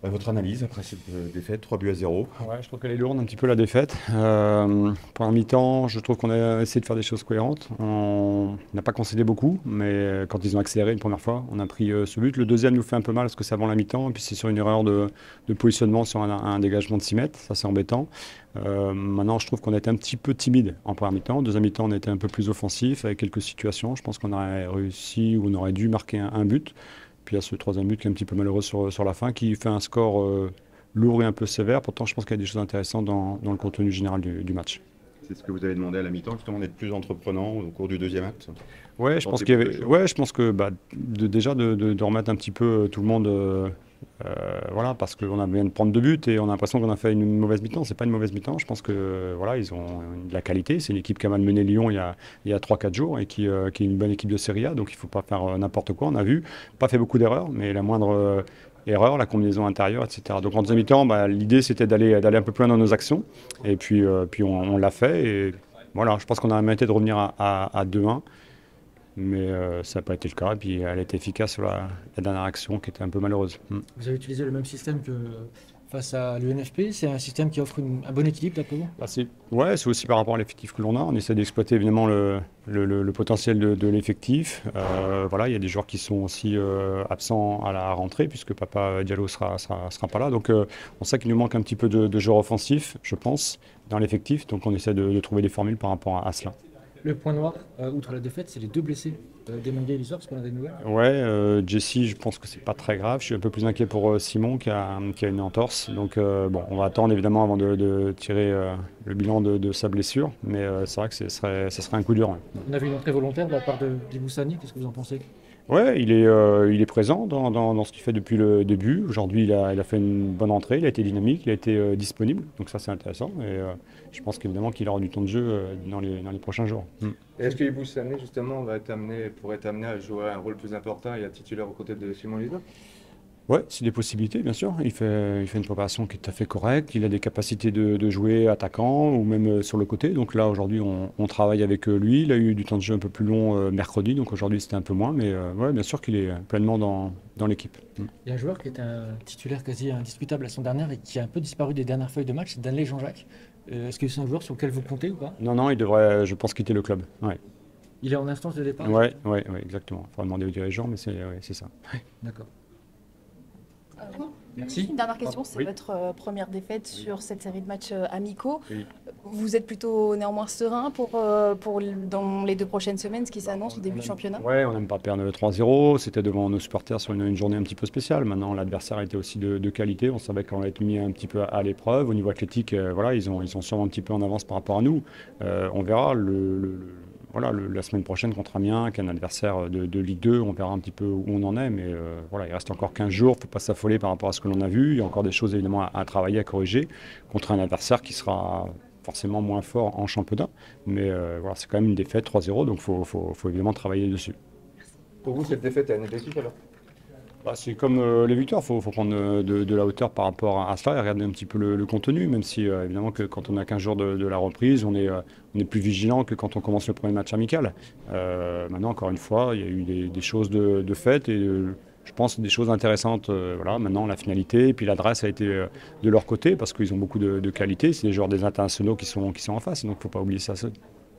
Votre analyse après cette défaite, 3 buts à 0. Ouais, je trouve qu'elle est lourde un petit peu la défaite. Première mi-temps, je trouve qu'on a essayé de faire des choses cohérentes. On n'a pas concédé beaucoup, mais quand ils ont accéléré une première fois, on a pris ce but. Le deuxième nous fait un peu mal parce que c'est avant la mi-temps, et puis c'est sur une erreur de positionnement sur un dégagement de 6 mètres. Ça, c'est embêtant. Maintenant, je trouve qu'on a été un petit peu timide en première mi-temps. Deuxième mi-temps, on a été un peu plus offensif avec quelques situations. Je pense qu'on aurait réussi ou on aurait dû marquer un but. Puis il y a ce troisième but qui est un petit peu malheureux sur la fin, qui fait un score lourd et un peu sévère. Pourtant, je pense qu'il y a des choses intéressantes dans le contenu général du match. C'est ce que vous avez demandé à la mi-temps, justement, d'être plus entreprenant au cours du deuxième acte. Ouais, je pense Tenter qu'il y plus de avait, choses. ouais, je pense que déjà de remettre un petit peu tout le monde, voilà, parce qu'on a vient de prendre 2 buts et on a l'impression qu'on a fait une mauvaise mi-temps. C'est pas une mauvaise mi-temps. Je pense que voilà, ils ont de la qualité. C'est une équipe qui a malmené Lyon il y a 3-4 jours et qui est une bonne équipe de Serie A. Donc il faut pas faire n'importe quoi. On a vu, pas fait beaucoup d'erreurs, mais la moindre erreur, la combinaison intérieure, etc. Donc en deuxième mi-temps, l'idée c'était d'aller un peu plus loin dans nos actions. Et puis on l'a fait. Et voilà, je pense qu'on a mérité de revenir à 2-1. Mais ça n'a pas été le cas. Et puis elle a été efficace sur la dernière action qui était un peu malheureuse. Vous avez utilisé le même système que face à l'UNFP. C'est un système qui offre un bon équilibre, d'après vous? Ouais, c'est aussi par rapport à l'effectif que l'on a. On essaie d'exploiter évidemment le potentiel de l'effectif. Voilà, il y a des joueurs qui sont aussi absents à la rentrée puisque Papa Diallo sera pas là. Donc on sait qu'il nous manque un petit peu de joueurs offensifs, je pense, dans l'effectif. Donc on essaie de trouver des formules par rapport à cela. Le point noir, outre la défaite, c'est les deux blessés. Demandez l'histoire, parce qu'on a des nouvelles. Ouais, Jesse, je pense que c'est pas très grave. Je suis un peu plus inquiet pour Simon qui a une entorse. Donc bon, on va attendre évidemment avant de tirer le bilan de sa blessure. Mais c'est vrai que ça serait un coup dur. Ouais. On a vu une entrée volontaire de la part de Diboussani. Qu'est-ce que vous en pensez? Ouais, il est présent dans ce qu'il fait depuis le début. Aujourd'hui, il a fait une bonne entrée, il a été dynamique, il a été disponible. Donc ça, c'est intéressant. Et je pense qu'évidemment qu'il aura du temps de jeu dans les prochains jours. Et est-ce que Ibou Sané, justement, pourrait être amené à jouer un rôle plus important et à titulaire aux côtés de Simon Liza? Ouais, c'est des possibilités, bien sûr. Il fait une préparation qui est tout à fait correcte. Il a des capacités de jouer attaquant ou même sur le côté. Donc là, aujourd'hui, on travaille avec lui. Il a eu du temps de jeu un peu plus long mercredi, donc aujourd'hui, c'était un peu moins. Mais ouais, bien sûr qu'il est pleinement dans l'équipe. Il y a un joueur qui est un titulaire quasi indiscutable à son dernière et qui a un peu disparu des dernières feuilles de match, c'est Danley Jean-Jacques. Est-ce que c'est un joueur sur lequel vous comptez ou pas? Non, non, il devrait, je pense, quitter le club. Ouais, Il est en instance de départ? ouais, ouais, ouais, exactement. Il faudra demander aux dirigeants, mais c'est ça. D'accord. Juste Merci. une dernière question, c'est Oui. votre première défaite sur cette série de matchs amicaux. Oui. Vous êtes plutôt néanmoins serein dans les 2 prochaines semaines, ce qui s'annonce au début du championnat? Ouais, on n'aime pas perdre 3-0. C'était devant nos supporters sur une journée un petit peu spéciale. Maintenant, l'adversaire était aussi de qualité. On savait qu'on allait être mis un petit peu à l'épreuve. Au niveau athlétique, voilà, ils sont sûrement un petit peu en avance par rapport à nous. On verra voilà, la semaine prochaine contre Amiens, qui est un adversaire de Ligue 2. On verra un petit peu où on en est. Mais voilà, il reste encore 15 jours. Il ne faut pas s'affoler par rapport à ce que l'on a vu. Il y a encore des choses évidemment à travailler, à corriger contre un adversaire qui sera forcément moins fort en championnat. Mais voilà, c'est quand même une défaite 3-0, donc faut évidemment travailler dessus. Pour vous, cette défaite est négative alors? C'est comme les victoires, faut prendre de la hauteur par rapport à cela et regarder un petit peu le contenu, même si évidemment que quand on a 15 jours de la reprise, on est plus vigilant que quand on commence le premier match amical. Maintenant, encore une fois, il y a eu des choses de faites et je pense des choses intéressantes. Voilà, maintenant, la finalité et puis l'adresse a été de leur côté parce qu'ils ont beaucoup de qualité. C'est les joueurs des internationaux qui sont en face, donc il ne faut pas oublier ça.